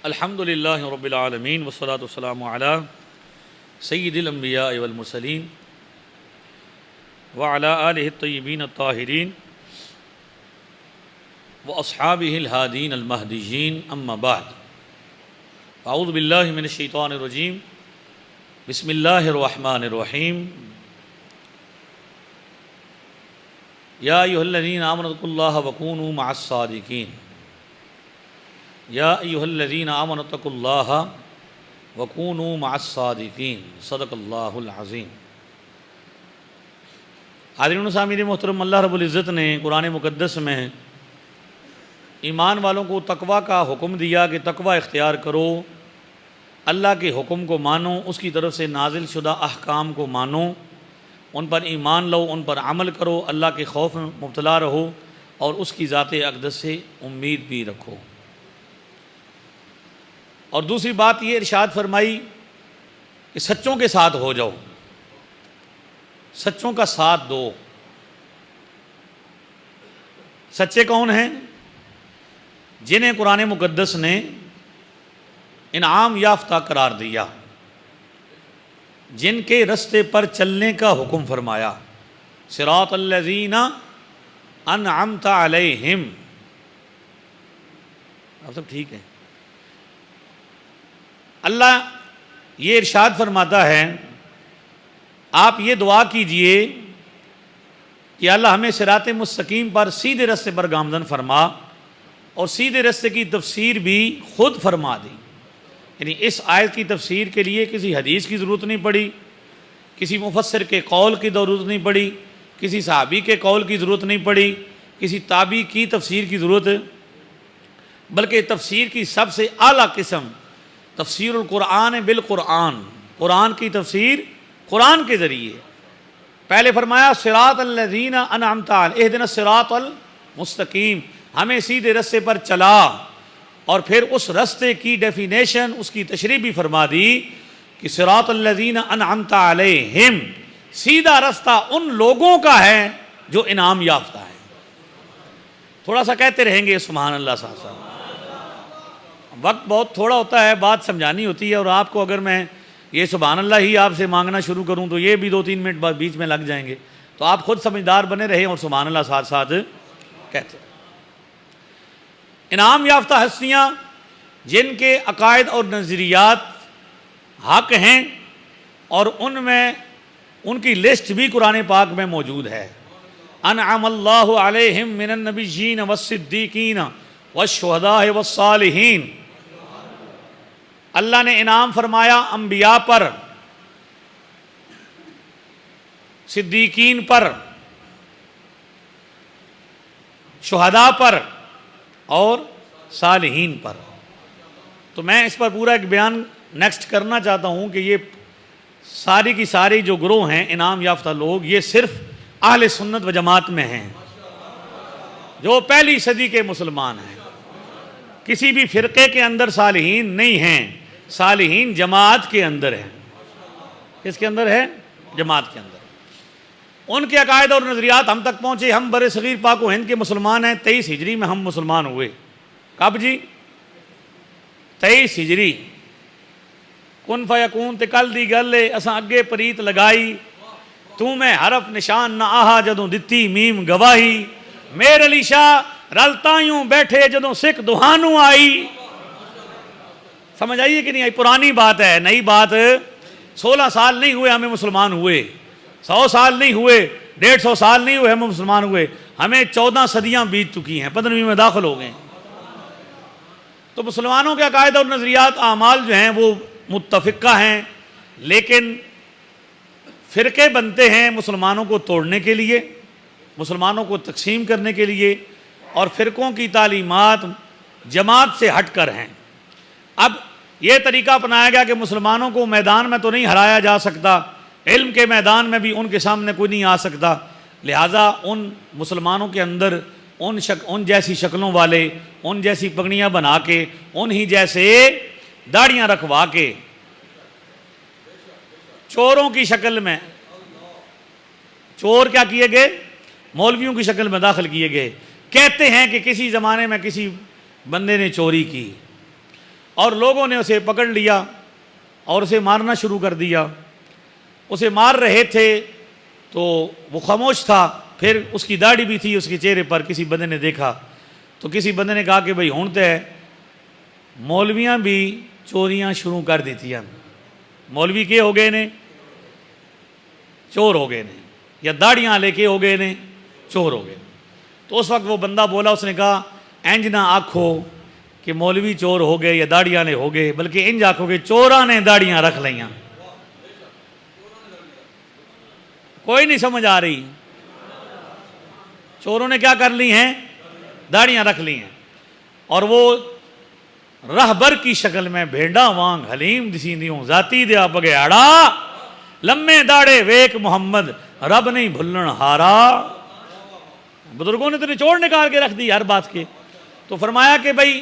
الحمد للہ رب العالمین والصلاة والسلام علی سید الانبیاء والمرسلین وعلی آلہ الطیبین الطاہرین واصحابہ الہادین المہدیین اما بعد اعوذ باللہ من الشیطان الرجیم بسم اللہ الرحمن الرحیم یا ایھا الذین آمنوا اتقوا اللہ وکونوا مع الصادقین یا ایھا الذین آمنوا اتقوا اللہ وکونوا مع الصادقین صدق اللہ العظیم۔ حاضرین و سامعین محترم، اللہ رب العزت نے قرآن مقدس میں ایمان والوں کو تقوی کا حکم دیا کہ تقوی اختیار کرو، اللہ کے حکم کو مانو، اس کی طرف سے نازل شدہ احکام کو مانو، ان پر ایمان لو، ان پر عمل کرو، اللہ کے خوف میں مبتلا رہو اور اس کی ذات اقدس سے امید بھی رکھو۔ اور دوسری بات یہ ارشاد فرمائی کہ سچوں کے ساتھ ہو جاؤ، سچوں کا ساتھ دو۔ سچے کون ہیں؟ جنہیں قرآن مقدس نے انعام یافتہ قرار دیا، جن کے رستے پر چلنے کا حکم فرمایا، صراط الذین انعمت علیہم۔ آپ سب ٹھیک ہیں؟ اللہ یہ ارشاد فرماتا ہے، آپ یہ دعا کیجئے کہ اللہ ہمیں صراط مستقیم پر سیدھے رستے پر گامزن فرما، اور سیدھے رستے کی تفسیر بھی خود فرما دی۔ یعنی اس آیت کی تفسیر کے لیے کسی حدیث کی ضرورت نہیں پڑی، کسی مفسر کے قول کی ضرورت نہیں پڑی، کسی صحابی کے قول کی ضرورت نہیں پڑی، کسی تابعی کی تفسیر کی ضرورت، بلکہ تفسیر کی سب سے اعلیٰ قسم تفسیر القرآن بالقرآن، قرآن کی تفسیر قرآن کے ذریعے۔ پہلے فرمایا صراط الذین انعمت علیہم، اہدنا الصراط المستقیم، ہمیں سیدھے رستے پر چلا، اور پھر اس رستے کی ڈیفینیشن، اس کی تشریح بھی فرما دی کہ صراط الذین انعمت علیہم، سیدھا رستہ ان لوگوں کا ہے جو انعام یافتہ ہے۔ تھوڑا سا کہتے رہیں گے سبحان اللہ صاحب۔ وقت بہت تھوڑا ہوتا ہے، بات سمجھانی ہوتی ہے، اور آپ کو اگر میں یہ سبحان اللہ ہی آپ سے مانگنا شروع کروں تو یہ بھی 2-3 منٹ بعد بیچ میں لگ جائیں گے، تو آپ خود سمجھدار بنے رہیں اور سبحان اللہ ساتھ ساتھ کہتے ہیں۔ انعام یافتہ ہستیاں جن کے عقائد اور نظریات حق ہیں، اور ان میں ان کی لسٹ بھی قرآن پاک میں موجود ہے۔ انعم اللہ علیہم من النبیین والصدیقین والشہداء والصالحین، اللہ نے انعام فرمایا انبیاء پر، صدیقین پر، شہداء پر اور صالحین پر۔ تو میں اس پر پورا ایک بیان نیکسٹ کرنا چاہتا ہوں کہ یہ ساری کی ساری جو گروہ ہیں انعام یافتہ لوگ، یہ صرف اہل سنت و جماعت میں ہیں، جو پہلی صدی کے مسلمان ہیں۔ کسی بھی فرقے کے اندر صالحین نہیں ہیں، صالحین جماعت کے اندر ہیں۔ کس کے اندر ہے؟ جماعت کے اندر۔ ان کے عقائد اور نظریات ہم تک پہنچے۔ ہم بر صغیر پاک و ہند کے مسلمان ہیں، 23 ہجری میں ہم مسلمان ہوئے۔ کب جی؟ 23 ہجری۔ کن فیکون تے کل دی گل اساں اگے پریت لگائی، تو میں حرف نشان نہ آہا جدوں دتی میم گواہی، میر علی شاہ رلتائیوں بیٹھے جدوں سکھ دہانوں آئی۔ سمجھ آئیے کہ نہیں آئی؟ پرانی بات ہے، نئی بات۔ 16 سال نہیں ہوئے ہمیں مسلمان ہوئے، 100 سال نہیں ہوئے، 150 سال نہیں ہوئے ہمیں مسلمان ہوئے، ہمیں 14 صدیاں بیت چکی ہیں، 15ویں میں داخل ہو گئے۔ تو مسلمانوں کے عقائد اور نظریات، اعمال جو ہیں وہ متفقہ ہیں، لیکن فرقے بنتے ہیں مسلمانوں کو توڑنے کے لیے، مسلمانوں کو تقسیم کرنے کے لیے، اور فرقوں کی تعلیمات جماعت سے ہٹ کر ہیں۔ اب یہ طریقہ اپنایا گیا کہ مسلمانوں کو میدان میں تو نہیں ہرایا جا سکتا، علم کے میدان میں بھی ان کے سامنے کوئی نہیں آ سکتا، لہٰذا ان مسلمانوں کے اندر ان جیسی شکلوں والے، ان جیسی پگڑیاں بنا کے، ان ہی جیسے داڑیاں رکھوا کے، چوروں کی شکل میں، چور کیا کیے گئے؟ مولویوں کی شکل میں داخل کیے گئے۔ کہتے ہیں کہ کسی زمانے میں کسی بندے نے چوری کی، اور لوگوں نے اسے پکڑ لیا اور اسے مارنا شروع کر دیا. اسے مار رہے تھے تو وہ خاموش تھا. پھر اس کی داڑھی بھی تھی اس کے چہرے پر. کسی بندے نے دیکھا تو کسی بندے نے کہا کہ بھئی ہون تے مولویاں بھی چوریاں شروع کر دیتی ہیں. مولوی کے ہو گئے نے چور ہو گئے نے, یا داڑیاں لے کے ہو گئے نے چور ہو گئے. تو اس وقت وہ بندہ بولا, اس نے کہا انج نہ آکھو کہ مولوی چور ہو گئے یا داڑیاں نے ہو گئے, بلکہ انج آکھو کہ چوراں نے داڑیاں رکھ لیاں. کوئی نہیں سمجھ آ رہی. چوروں نے کیا کر لی ہیں؟ داڑیاں رکھ لی ہیں. اور وہ رہبر کی شکل میں بھیڑا وانگ حلیم دسیندیوں ذاتی دیا بگیاڑا لمے داڑے ویک محمد رب نہیں بھلن ہارا. بزرگوں نے تو نچوڑ نکال کے رکھ دی ہر بات کے. تو فرمایا کہ بھئی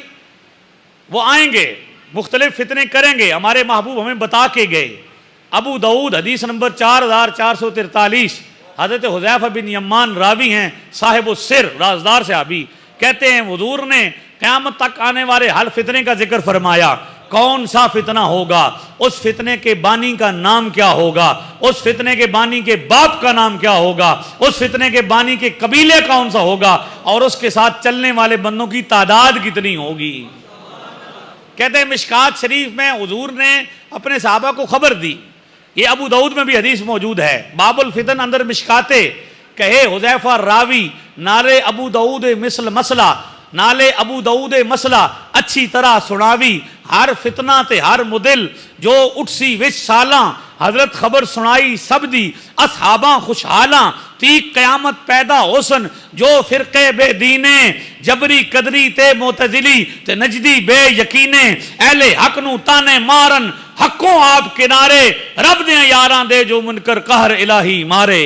وہ آئیں گے, مختلف فتنے کریں گے, ہمارے محبوب ہمیں بتا کے گئے. ابو داؤد حدیث نمبر 4443, حضرت حذیفہ بن یمان راوی ہیں, صاحب السر, رازدار صحابی, کہتے ہیں حضور نے قیامت تک آنے والے ہر فتنے کا ذکر فرمایا. کون سا فتنہ ہوگا, اس فتنے کے بانی کا نام کیا ہوگا, اس فتنے کے بانی کے باپ کا نام کیا ہوگا, اس فتنے کے بانی کے قبیلے کون سا ہوگا, اور اس کے ساتھ چلنے والے بندوں کی تعداد کتنی ہوگی. کہتے ہیں مشکات شریف میں حضور نے اپنے صحابہ کو خبر دی. یہ ابو داؤد میں بھی حدیث موجود ہے, باب الفتن اندر مشکاتے. کہے حذیفہ راوی نالے ابو داؤد مثل مسئلہ, نالے ابو داؤد مسئلہ اچھی طرح سناوی, ہر فتنہ تے ہر مدل جو اٹھسی وچ سالاں, حضرت خبر سنائی سب دی اصحاباں خوشحالاں, تیک قیامت پیدا حسن جو فرقے بے دینے, جبری قدری تے معتزلی تے نجدی بے یقینے, اہل حق نو تانے مارن حقوں آپ کنارے, رب دے یاراں دے جو منکر قہر الہی مارے.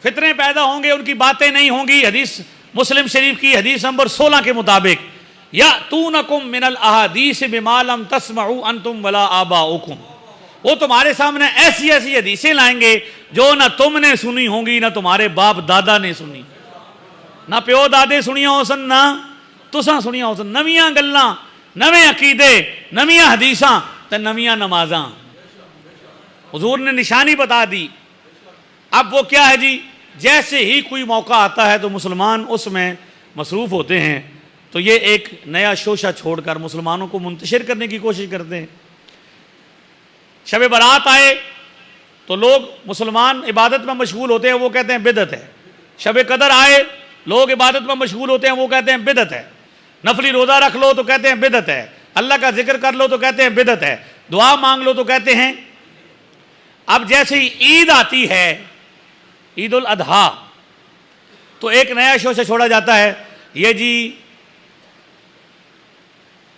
فتنے پیدا ہوں گے, ان کی باتیں نہیں ہوں گی. حدیث مسلم شریف کی حدیث نمبر 16 کے مطابق, یأتونکم من الاحادیث بما لم تسمعوا انتم ولا آباؤکم, وہ تمہارے سامنے ایسی ایسی حدیثیں لائیں گے جو نہ تم نے سنی ہوں گی, نہ تمہارے باپ دادا نے سنی, نہ پیو دادے سنیاں ہو سن, نہ تساں سنیاں ہو سن. نویاں گلاں, نویں عقیدے, نویاں حدیثاں تے نویاں نمازاں. حضور نے نشانی بتا دی. اب وہ کیا ہے جی, جیسے ہی کوئی موقع آتا ہے تو مسلمان اس میں مصروف ہوتے ہیں, تو یہ ایک نیا شوشہ چھوڑ کر مسلمانوں کو منتشر کرنے کی کوشش کرتے ہیں. شب برات آئے تو لوگ مسلمان عبادت میں مشغول ہوتے ہیں, وہ کہتے ہیں بدعت ہے. شب قدر آئے لوگ عبادت میں مشغول ہوتے ہیں, وہ کہتے ہیں بدعت ہے. نفلی روزہ رکھ لو تو کہتے ہیں بدعت ہے, اللہ کا ذکر کر لو تو کہتے ہیں بدعت ہے, دعا مانگ لو تو کہتے ہیں. اب جیسے ہی عید آتی ہے, عید الاضحیٰ, تو ایک نیا شوشہ چھوڑا جاتا ہے, یہ جی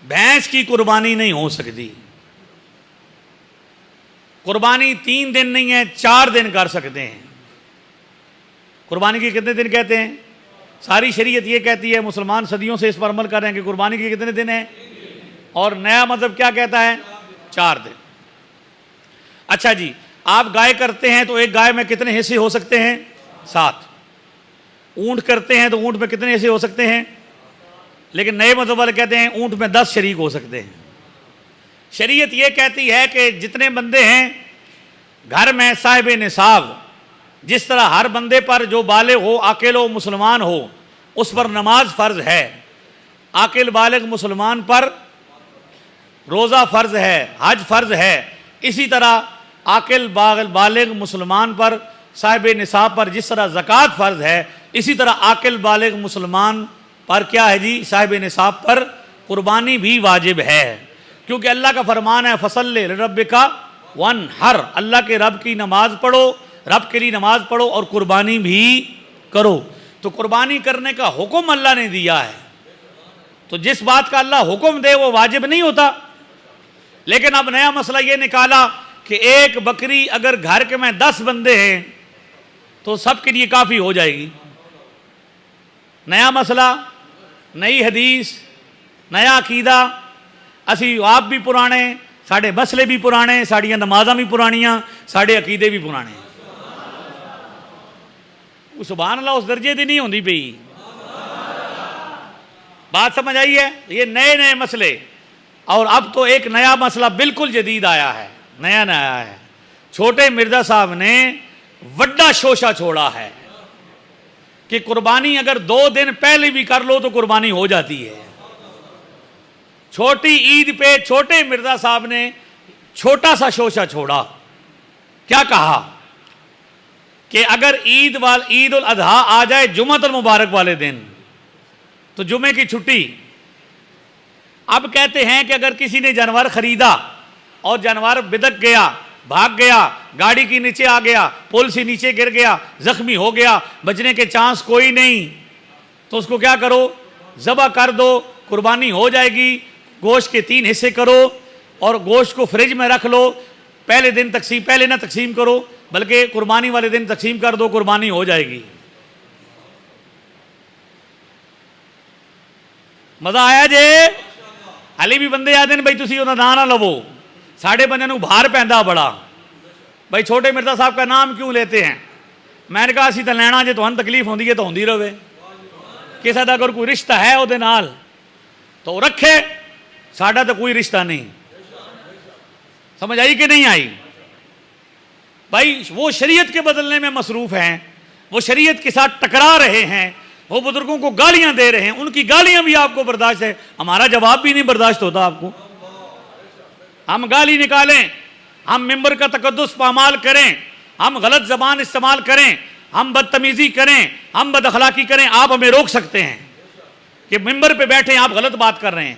بھینس کی قربانی نہیں ہو سکتی, قربانی 3 دن نہیں ہے 4 دن کر سکتے ہیں. قربانی کے کتنے دن کہتے ہیں؟ ساری شریعت یہ کہتی ہے, مسلمان صدیوں سے اس پر عمل کر رہے ہیں کہ قربانی کے کتنے دن ہیں, اور نیا مذہب کیا کہتا ہے؟ 4 دن. اچھا جی, آپ گائے کرتے ہیں تو ایک گائے میں کتنے حصے ہو سکتے ہیں؟ 7. اونٹ کرتے ہیں تو اونٹ میں کتنے حصے ہو سکتے ہیں؟ لیکن نئے مذہب والے کہتے ہیں اونٹ میں 10 شریک ہو سکتے ہیں. شریعت یہ کہتی ہے کہ جتنے بندے ہیں گھر میں صاحب نصاب, جس طرح ہر بندے پر جو بالغ ہو, عاقل ہو, مسلمان ہو, اس پر نماز فرض ہے. عاقل بالغ مسلمان پر روزہ فرض ہے, حج فرض ہے. اسی طرح عاقل بالغ مسلمان پر صاحب نصاب پر جس طرح زکوٰۃ فرض ہے, اسی طرح عاقل بالغ مسلمان پر کیا ہے جی, صاحب نصاب پر قربانی بھی واجب ہے. کیونکہ اللہ کا فرمان ہے فصل لربک وانحر, اللہ کے رب کی نماز پڑھو, رب کے لیے نماز پڑھو اور قربانی بھی کرو. تو قربانی کرنے کا حکم اللہ نے دیا ہے, تو جس بات کا اللہ حکم دے وہ واجب نہیں ہوتا. لیکن اب نیا مسئلہ یہ نکالا کہ ایک بکری اگر گھر کے میں 10 بندے ہیں تو سب کے لیے کافی ہو جائے گی. نیا مسئلہ, نئی حدیث, نیا عقیدہ. اسی آپ بھی پرانے, ساڑھے مسئلے بھی پرانے, ساڑھیاں نمازاں بھی پرانیاں, ساڑھے عقیدے بھی پرانے. سبحان اللہ اس درجے دی نہیں ہوندی پئی. بات سمجھ آئی ہے؟ یہ نئے نئے مسئلے، اور اب تو ایک نیا مسئلہ بالکل جدید آیا ہے، نیا نیا ہے۔ چھوٹے مرزا صاحب نے وڈا شوشہ چھوڑا ہے کہ قربانی اگر 2 دن پہلے بھی کر لو تو قربانی ہو جاتی ہے۔ چھوٹی عید پہ چھوٹے مرزا صاحب نے چھوٹا سا شوشہ چھوڑا، کیا کہا کہ اگر عید الاضحیٰ آ جائے جمعۃ المبارک والے دن تو جمعے کی چھٹی۔ اب کہتے ہیں کہ اگر کسی نے جانور خریدا اور جانور بدک گیا، بھاگ گیا، گاڑی کے نیچے آ گیا، پل سے نیچے گر گیا، زخمی ہو گیا، بچنے کے چانس کوئی نہیں، تو اس کو کیا کرو؟ ذبح کر دو، قربانی ہو جائے گی۔ گوشت کے 3 حصے کرو اور گوشت کو فریج میں رکھ لو، پہلے نہ تقسیم کرو بلکہ قربانی والے دن تقسیم کر دو، قربانی ہو جائے گی۔ مزہ آیا جے؟ ہلے بھی بندے آتے ہیں بھائی تسی انہاں نام نہ لو، ساڑھے بندے نو بھار پیندا بڑا، بھائی چھوٹے مرزا صاحب کا نام کیوں لیتے ہیں؟ میں نے کہا اسی تو لینا جے تمہیں تکلیف ہوندی ہے تو ہوندی رہے، کسے دا اگر کوئی رشتہ ہے وہ نال تو رکھے، ساڈا تو کوئی رشتہ نہیں۔ سمجھ آئی کہ نہیں آئی؟ بھائی وہ شریعت کے بدلنے میں مصروف ہیں، وہ شریعت کے ساتھ ٹکرا رہے ہیں، وہ بزرگوں کو گالیاں دے رہے ہیں، ان کی گالیاں بھی آپ کو برداشت ہے، ہمارا جواب بھی نہیں برداشت ہوتا آپ کو۔ ہم گالی نکالیں، ہم ممبر کا تقدس پامال کریں، ہم غلط زبان استعمال کریں، ہم بدتمیزی کریں، ہم بد اخلاقی کریں، آپ ہمیں روک سکتے ہیں کہ ممبر پہ بیٹھیں آپ غلط بات کر رہے ہیں،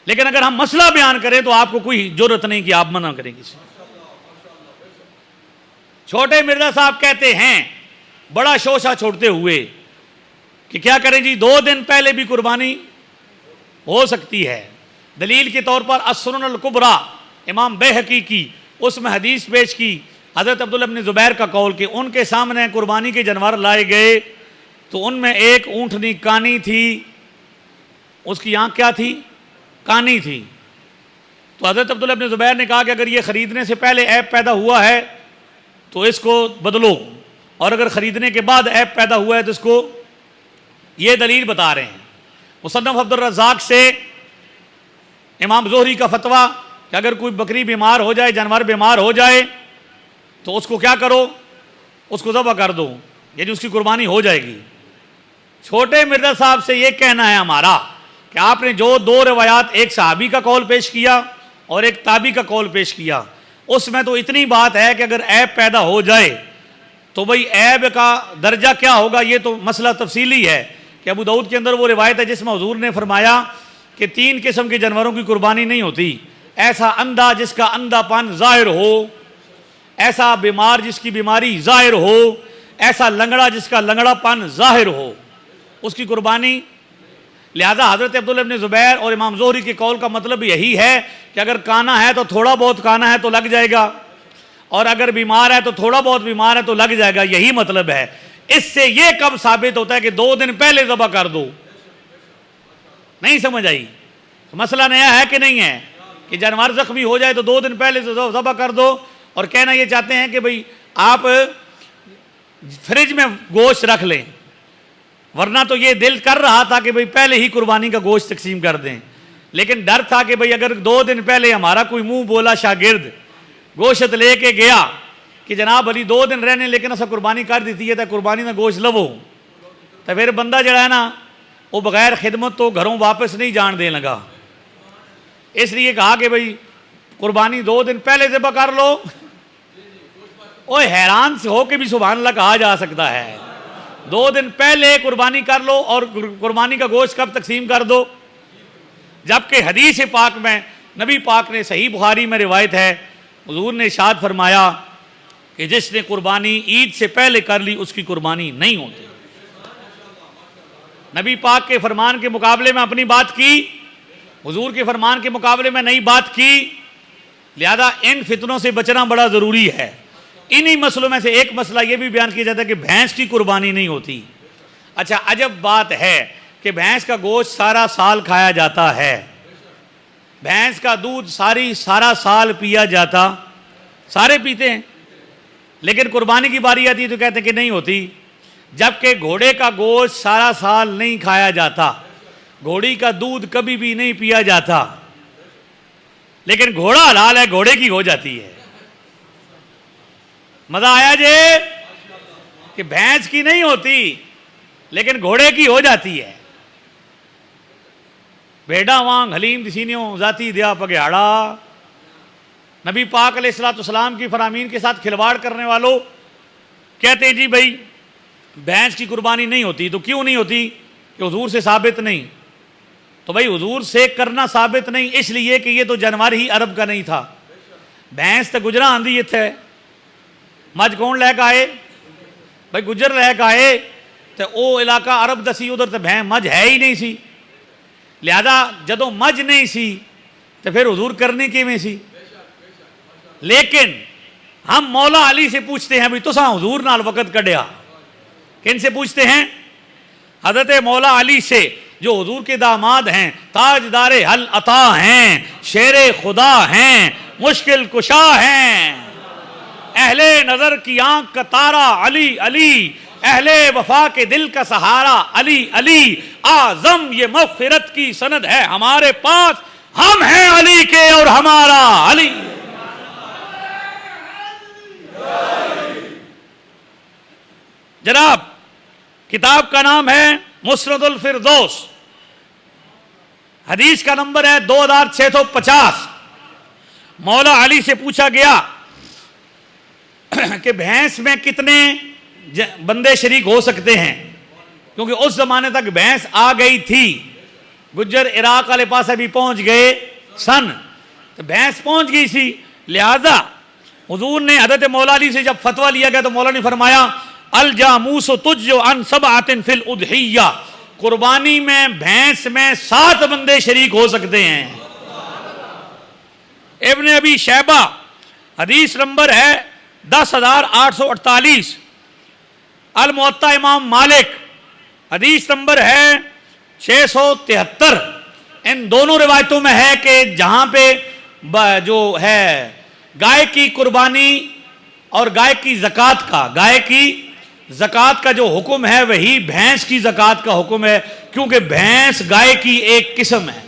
لیکن اگر ہم مسئلہ بیان کریں تو آپ کو کوئی جرأت نہیں کہ آپ منع کریں کسی۔ چھوٹے مرزا صاحب کہتے ہیں بڑا شوشہ چھوڑتے ہوئے کہ کیا کریں جی، 2 دن پہلے بھی قربانی ہو سکتی ہے۔ دلیل کے طور پر السنن الکبریٰ امام بیہقی کی، اس میں حدیث پیش کی حضرت عبداللہ بن زبیر کا قول کہ ان کے سامنے قربانی کے جانور لائے گئے تو ان میں ایک اونٹنی کانی تھی، اس کی آنکھ کیا تھی؟ کانی تھی۔ تو حضرت عبداللہ بن زبیر نے کہا کہ اگر یہ خریدنے سے پہلے عیب پیدا ہوا ہے تو اس کو بدلو، اور اگر خریدنے کے بعد عیب پیدا ہوا ہے تو اس کو، یہ دلیل بتا رہے ہیں۔ مصنف عبد الرزاق سے امام زہری کا فتویٰ کہ اگر کوئی بکری بیمار ہو جائے، جانور بیمار ہو جائے تو اس کو کیا کرو؟ اس کو ذبح کر دو، یعنی اس کی قربانی ہو جائے گی۔ چھوٹے مرزا صاحب سے یہ کہنا ہے ہمارا کہ آپ نے جو 2 روایات، ایک صحابی کا قول پیش کیا اور ایک تابعی کا قول پیش کیا، اس میں تو اتنی بات ہے کہ اگر عیب پیدا ہو جائے تو بھئی عیب کا درجہ کیا ہوگا یہ تو مسئلہ تفصیلی ہے کہ ابو داؤد کے اندر وہ روایت ہے جس میں حضور نے فرمایا کہ 3 قسم کے جانوروں کی قربانی نہیں ہوتی: ایسا اندھا جس کا اندھا پن ظاہر ہو، ایسا بیمار جس کی بیماری ظاہر ہو، ایسا لنگڑا جس کا لنگڑا پن ظاہر ہو، اس کی قربانی۔ لہذا حضرت عبداللہ بن زبیر اور امام زہری کے قول کا مطلب یہی ہے کہ اگر کانا ہے تو تھوڑا بہت کانا ہے تو لگ جائے گا، اور اگر بیمار ہے تو تھوڑا بہت بیمار ہے تو لگ جائے گا، یہی مطلب ہے۔ اس سے یہ کب ثابت ہوتا ہے کہ 2 دن پہلے ذبح کر دو؟ نہیں سمجھ آئی؟ مسئلہ نیا ہے کہ نہیں ہے کہ جانور زخمی ہو جائے تو 2 دن پہلے ذبح کر دو، اور کہنا یہ چاہتے ہیں کہ بھئی آپ فریج میں گوشت رکھ لیں، ورنہ تو یہ دل کر رہا تھا کہ بھئی پہلے ہی قربانی کا گوشت تقسیم کر دیں، لیکن ڈر تھا کہ بھئی اگر 2 دن پہلے ہمارا کوئی منہ بولا شاگرد گوشت لے کے گیا کہ جناب علی 2 دن رہنے لیکن اسا قربانی کر دیتی ہے تو قربانی نہ گوشت لو، تو پھر بندہ جڑا ہے نا وہ بغیر خدمت تو گھروں واپس نہیں جان دے لگا، اس لیے کہا کہ بھئی قربانی 2 دن پہلے ذبح کر لو۔ اوہ حیران سے ہو کے بھی سبحان اللہ کہا جا سکتا ہے، 2 دن پہلے قربانی کر لو اور قربانی کا گوشت کب تقسیم کر دو؟ جبکہ حدیث پاک میں نبی پاک نے، صحیح بخاری میں روایت ہے، حضور نے ارشاد فرمایا کہ جس نے قربانی عید سے پہلے کر لی اس کی قربانی نہیں ہوتی۔ نبی پاک کے فرمان کے مقابلے میں اپنی بات کی، حضور کے فرمان کے مقابلے میں نئی بات کی، لہذا ان فتنوں سے بچنا بڑا ضروری ہے۔ انہی مسئلوں میں سے ایک مسئلہ یہ بھی بیان کیا جاتا ہے کہ بھینس کی قربانی نہیں ہوتی۔ اچھا عجب بات ہے کہ بھینس کا گوشت سارا سال کھایا جاتا ہے، بھینس کا دودھ سارا سال پیا جاتا، سارے پیتے ہیں، لیکن قربانی کی باری آتی ہے تو کہتے ہیں کہ نہیں ہوتی۔ جبکہ گھوڑے کا گوشت سارا سال نہیں کھایا جاتا، گھوڑی کا دودھ کبھی بھی نہیں پیا جاتا، لیکن گھوڑا حلال ہے، گھوڑے کی ہو جاتی ہے۔ مزہ آیا جی کہ بھینس کی نہیں ہوتی لیکن گھوڑے کی ہو جاتی ہے۔ بیڑا وانگ حلیم دسینیوں ذاتی دیا پگیاڑا۔ نبی پاک علیہ الصلوۃ والسلام کی فرامین کے ساتھ کھلواڑ کرنے والوں کہتے ہیں جی بھائی بھینس کی قربانی نہیں ہوتی، تو کیوں نہیں ہوتی؟ کہ حضور سے ثابت نہیں۔ تو بھائی حضور سے کرنا ثابت نہیں اس لیے کہ یہ تو جانور ہی عرب کا نہیں تھا۔ بھینس تو گجرا آندھی اتنے، مجھ کون لے کے آئے؟ بھائی گجر لے کے آئے، تو وہ علاقہ عرب دسی، ادھر تو مجھ ہے ہی نہیں سی، لہذا جدوں مجھ نہیں سی تو پھر حضور کرنی کیویں سی؟ لیکن ہم مولا علی سے پوچھتے ہیں، بھی تساں حضور نال وقت کڈیا، کن سے پوچھتے ہیں؟ حضرت مولا علی سے، جو حضور کے داماد ہیں، تاجدار حل عطا ہیں، شیر خدا ہیں، مشکل کشا ہیں، اہل نظر کی آنکھ کا تارا علی علی، اہل وفا کے دل کا سہارا علی علی، اعظم یہ مغفرت کی سند ہے ہمارے پاس، ہم ہیں علی کے اور ہمارا علی۔ جناب کتاب کا نام ہے مسند الفردوس، حدیث کا نمبر ہے 2650۔ مولا علی سے پوچھا گیا کہ بھینس میں کتنے بندے شریک ہو سکتے ہیں، کیونکہ اس زمانے تک بھینس آ گئی تھی، گجر عراق والے پاس ابھی پہنچ گئے سن، تو بھینس پہنچ گئی سی، لہذا حضور نے حضرت مولا علی سے جب فتویٰ لیا گیا تو مولا نے فرمایا الجاموس تجزو عن سبعۃ فی الاضحیہ، قربانی میں بھینس میں 7 بندے شریک ہو سکتے ہیں۔ ابن ابی شیبہ حدیث نمبر ہے 10,848، الموطا امام مالک حدیث نمبر ہے 673۔ ان دونوں روایتوں میں ہے کہ جہاں پہ جو ہے گائے کی قربانی اور گائے کی زکوٰۃ کا جو حکم ہے وہی بھینس کی زکوٰۃ کا حکم ہے، کیونکہ بھینس گائے کی ایک قسم ہے۔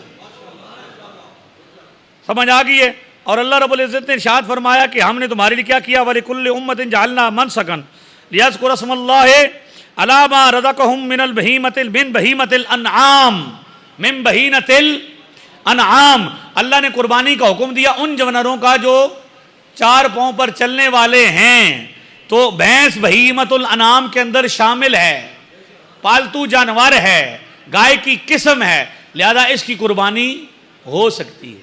سمجھ آ گئی ہے؟ اور اللہ رب العزت نے ارشاد فرمایا کہ ہم نے تمہارے لیے کیا کیا، وَلِكُلِّ أُمَّةٍ جَعَلْنَا مَنْسَكًا لِيَذْكُرَ اسْمَ اللَّهِ عَلَىٰ مَا رَزَقَهُم مِّنَ بَهِيمَةِ الْأَنْعَامِ۔ اللہ نے قربانی کا حکم دیا ان جانوروں کا جو 4 پاؤں پر چلنے والے ہیں، تو بھینس بہیمت الانعام کے اندر شامل ہے، پالتو جانور ہے، گائے کی قسم ہے، لہذا اس کی قربانی ہو سکتی ہے۔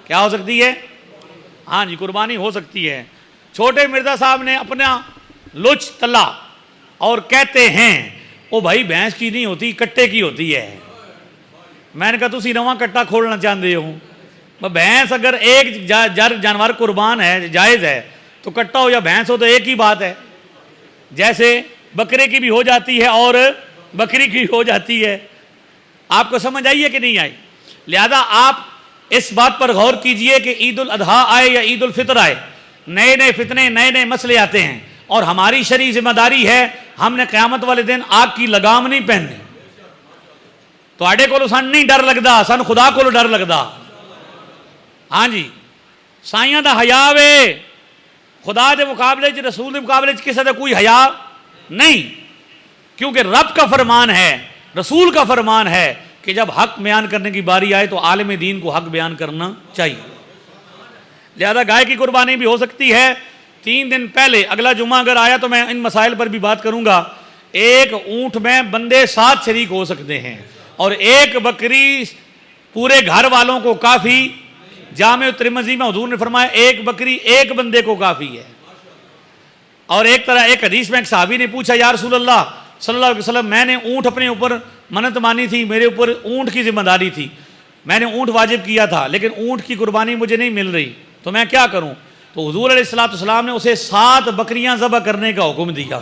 کیا ہو سکتی ہے؟ ہاں جی قربانی ہو سکتی ہے۔ چھوٹے مرزا صاحب نے اپنا لچ تلا اور کہتے ہیں او بھائی بھینس کی نہیں ہوتی، کٹے کی ہوتی ہے۔ میں نے کہا تسی نواں کٹا کھولنا چاہتے ہو؟ بھینس اگر ایک جانور قربان ہے جائز ہے تو کٹا ہو یا بھینس ہو تو ایک ہی بات ہے، جیسے بکرے کی بھی ہو جاتی ہے اور بکری کی بھی ہو جاتی ہے۔ آپ کو سمجھ آئی ہے کہ نہیں آئی؟ لہذا آپ اس بات پر غور کیجئے کہ عید الاضحیٰ آئے یا عید الفطر آئے، نئے نئے فتنے، نئے نئے مسئلے آتے ہیں، اور ہماری شرعی ذمہ داری ہے ہم نے قیامت والے دن آگ کی لگام نہیں پہننی۔ تو آڑے کو سن نہیں ڈر لگتا، سن خدا کو ڈر لگتا۔ ہاں جی سائیاں دا حیا وے، خدا دے مقابلے چ، رسول دے مقابلے چ کسے دا کوئی حیا نہیں، کیونکہ رب کا فرمان ہے، رسول کا فرمان ہے کہ جب حق بیان کرنے کی باری آئے تو عالم دین کو حق بیان کرنا چاہیے۔ لہذا گائے کی قربانی بھی ہو سکتی ہے۔ 3 دن پہلے اگلا جمعہ اگر آیا تو میں ان مسائل پر بھی بات کروں گا۔ ایک اونٹ میں بندے 7 شریک ہو سکتے ہیں، اور ایک بکری پورے گھر والوں کو کافی۔ جامع ترمذی میں حضور نے فرمایا ایک بکری ایک بندے کو کافی ہے۔ اور ایک حدیث میں ایک صحابی نے پوچھا یا رسول اللہ صلی اللہ علیہ وسلم، میں نے اونٹ اپنے اوپر منت مانی تھی، میرے اوپر اونٹ کی ذمہ داری تھی، میں نے اونٹ واجب کیا تھا، لیکن اونٹ کی قربانی مجھے نہیں مل رہی، تو میں کیا کروں؟ تو حضور علیہ السلام نے اسے 7 بکریاں ذبح کرنے کا حکم دیا۔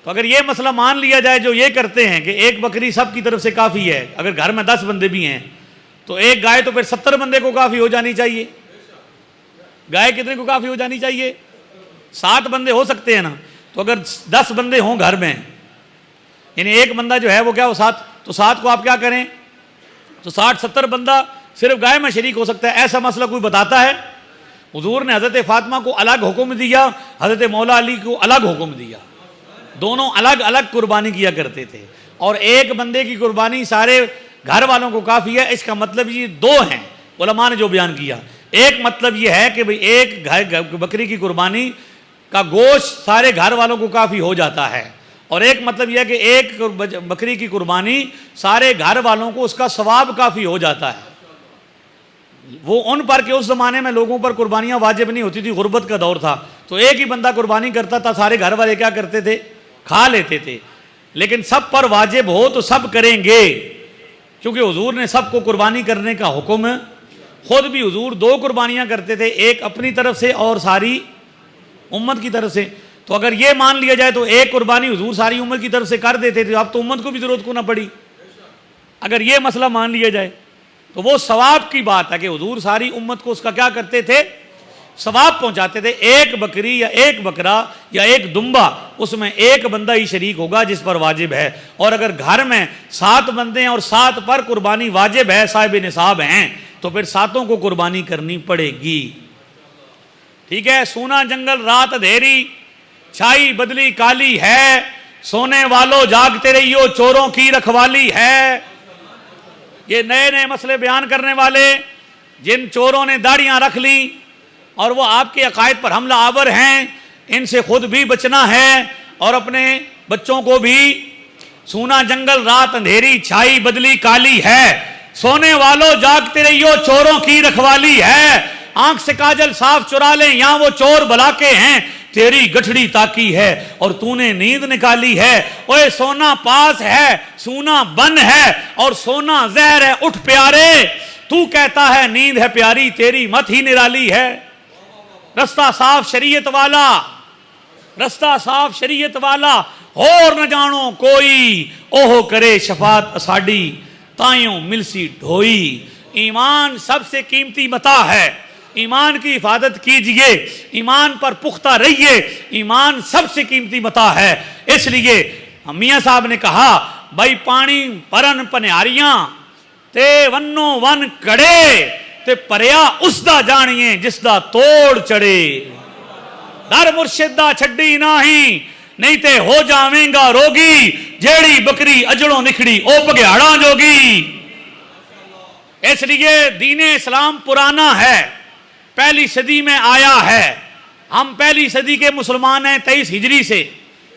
تو اگر یہ مسئلہ مان لیا جائے جو یہ کرتے ہیں کہ ایک بکری سب کی طرف سے کافی ہے، اگر گھر میں 10 بندے بھی ہیں تو ایک گائے تو پھر 70 بندے کو کافی ہو جانی چاہیے۔ گائے کتنے کو کافی ہو جانی چاہیے؟ 7 بندے ہو سکتے ہیں نا۔ تو اگر 10 بندے ہوں گھر میں یعنی ایک بندہ جو ہے وہ کیا، وہ 7، تو 7 کو آپ کیا کریں، تو 60-70 بندہ صرف گائے میں شریک ہو سکتا ہے، ایسا مسئلہ کوئی بتاتا ہے؟ حضور نے حضرت فاطمہ کو الگ حکم دیا، حضرت مولا علی کو الگ حکم دیا، دونوں الگ الگ قربانی کیا کرتے تھے، اور ایک بندے کی قربانی سارے گھر والوں کو کافی ہے۔ اس کا مطلب یہ 2 ہیں علماء نے جو بیان کیا۔ ایک مطلب یہ ہے کہ بھئی ایک بکری کی قربانی کا گوشت سارے گھر والوں کو کافی ہو جاتا ہے، اور ایک مطلب یہ ہے کہ ایک بکری کی قربانی سارے گھر والوں کو اس کا ثواب کافی ہو جاتا ہے۔ وہ ان پر کہ اس زمانے میں لوگوں پر قربانیاں واجب نہیں ہوتی تھی، غربت کا دور تھا، تو ایک ہی بندہ قربانی کرتا تھا، سارے گھر والے کیا کرتے تھے، کھا لیتے تھے۔ لیکن سب پر واجب ہو تو سب کریں گے، کیونکہ حضور نے سب کو قربانی کرنے کا حکم، خود بھی حضور 2 قربانیاں کرتے تھے، ایک اپنی طرف سے اور ساری امت کی طرف سے۔ تو اگر یہ مان لیا جائے تو ایک قربانی حضور ساری امت کی طرف سے کر دیتے تھے، اب تو امت کو بھی ضرورت کو نہ پڑی۔ اگر یہ مسئلہ مان لیا جائے تو وہ ثواب کی بات ہے کہ حضور ساری امت کو اس کا کیا کرتے تھے، ثواب پہنچاتے تھے۔ ایک بکری یا ایک بکرا یا ایک دمبا، اس میں ایک بندہ ہی شریک ہوگا جس پر واجب ہے، اور اگر گھر میں 7 بندے ہیں اور 7 پر قربانی واجب ہے، صاحب نصاب ہیں، تو پھر 7 کو قربانی کرنی پڑے گی۔ ٹھیک ہے، سونا جنگل رات اندھیری، چھائی بدلی کالی ہے، سونے والوں جاگتے رہیو چوروں کی رکھوالی ہے۔ یہ نئے نئے مسئلے بیان کرنے والے، جن چوروں نے داڑیاں رکھ لیں اور وہ آپ کے عقائد پر حملہ آور ہیں، ان سے خود بھی بچنا ہے اور اپنے بچوں کو بھی۔ سونا جنگل رات اندھیری، چھائی بدلی کالی ہے، سونے والوں جاگتے رہیو چوروں کی رکھوالی ہے۔ آنکھ سے کاجل صاف چرا لیں، یہاں وہ چور بلا کے ہیں، تیری گٹھڑی تاکی ہے اور تو نے نیند نکالی ہے۔ اوے سونا پاس ہے، سونا بن ہے، اور سونا زہر ہے، اٹھ پیارے، تو کہتا ہے نیند ہے پیاری، تیری مت ہی نرالی ہے۔ رستہ صاف شریعت والا، رستہ صاف شریعت والا، اور نہ جانو کوئی، اوہ کرے شفاعت اساڈی، تائیوں ملسی ڈھوئی۔ ایمان سب سے قیمتی متاع ہے، ایمان کی حفاظت کیجئے، ایمان پر پختہ رہیے، ایمان سب سے قیمتی متاع ہے۔ اس لیے میاں صاحب نے کہا بھائی پانی پرن پنیاریاں تے ونو ون کڑے تے پریا اس دا جانیے جس دا توڑ چڑے، در مرشد دا چھڈی ناہی نہیں تے ہو جاویں گا روگی، جیڑی بکری اجڑوں نکھڑی او پگیاڑاں جوگی۔ اس لیے دین اسلام پرانا ہے، 1 صدی میں آیا ہے، ہم 1 صدی کے مسلمان ہیں 23 ہجری سے،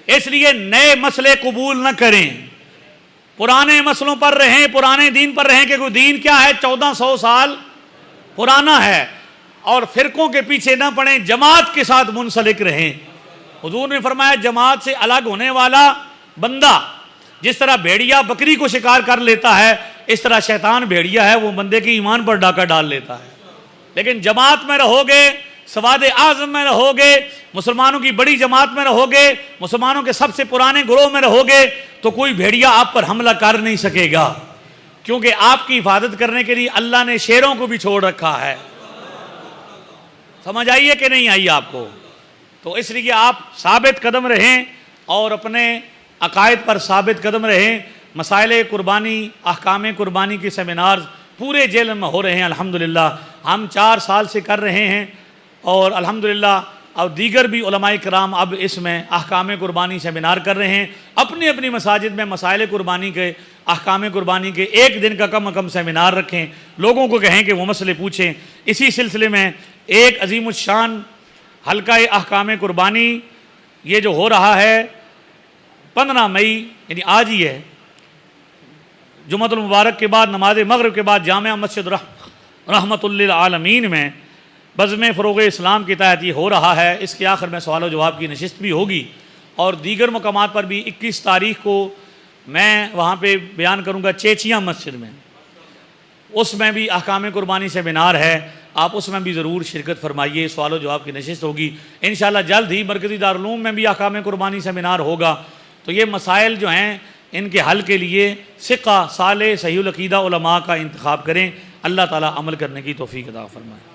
اس لیے نئے مسئلے قبول نہ کریں، پرانے مسئلوں پر رہیں، پرانے دین پر رہیں، کہ کوئی دین کیا ہے 1400 سال پرانا ہے، اور فرقوں کے پیچھے نہ پڑیں، جماعت کے ساتھ منسلک رہیں۔ حضور نے فرمایا جماعت سے الگ ہونے والا بندہ جس طرح بھیڑیا بکری کو شکار کر لیتا ہے، اس طرح شیطان بھیڑیا ہے، وہ بندے کی ایمان پر ڈاکہ ڈال لیتا ہے۔ لیکن جماعت میں رہو گے، سواد اعظم میں رہو گے، مسلمانوں کی بڑی جماعت میں رہو گے، مسلمانوں کے سب سے پرانے گروہ میں رہو گے، تو کوئی بھیڑیا آپ پر حملہ کر نہیں سکے گا، کیونکہ آپ کی حفاظت کرنے کے لیے اللہ نے شیروں کو بھی چھوڑ رکھا ہے۔ سمجھ آئیے کہ نہیں آئی آپ کو؟ تو اس لیے آپ ثابت قدم رہیں اور اپنے عقائد پر ثابت قدم رہیں۔ مسائل قربانی، احکام قربانی کے سیمینارز پورے جیل میں ہو رہے ہیں الحمدللہ، ہم 4 سال سے کر رہے ہیں، اور الحمدللہ اب دیگر بھی علماء کرام اب اس میں احکام قربانی سیمینار کر رہے ہیں۔ اپنی اپنی مساجد میں مسائل قربانی کے، احکام قربانی کے 1 دن کا کم از کم سیمینار رکھیں، لوگوں کو کہیں کہ وہ مسئلے پوچھیں۔ اسی سلسلے میں ایک عظیم الشان حلقہ احکام قربانی یہ جو ہو رہا ہے 15 مئی یعنی آج ہی ہے، جمعہ المبارک کے بعد، نماز مغرب کے بعد جامع مسجد رحمت للعالمین میں بزم فروغ اسلام کے تحت یہ ہو رہا ہے۔ اس کے آخر میں سوال و جواب کی نشست بھی ہوگی، اور دیگر مقامات پر بھی 21 تاریخ کو میں وہاں پہ بیان کروں گا چیچیاں مسجد میں، اس میں بھی احکام قربانی سیمینار ہے، آپ اس میں بھی ضرور شرکت فرمائیے، سوال و جواب کی نشست ہوگی انشاءاللہ۔ جلد ہی مرکزی دارالعلوم میں بھی احکام قربانی سیمینار ہوگا۔ تو یہ مسائل جو ہیں ان کے حل کے لیے ثقہ، صالح، صحیح العقیدہ علماء کا انتخاب کریں۔ اللہ تعالیٰ عمل کرنے کی توفیق عطا فرمائے۔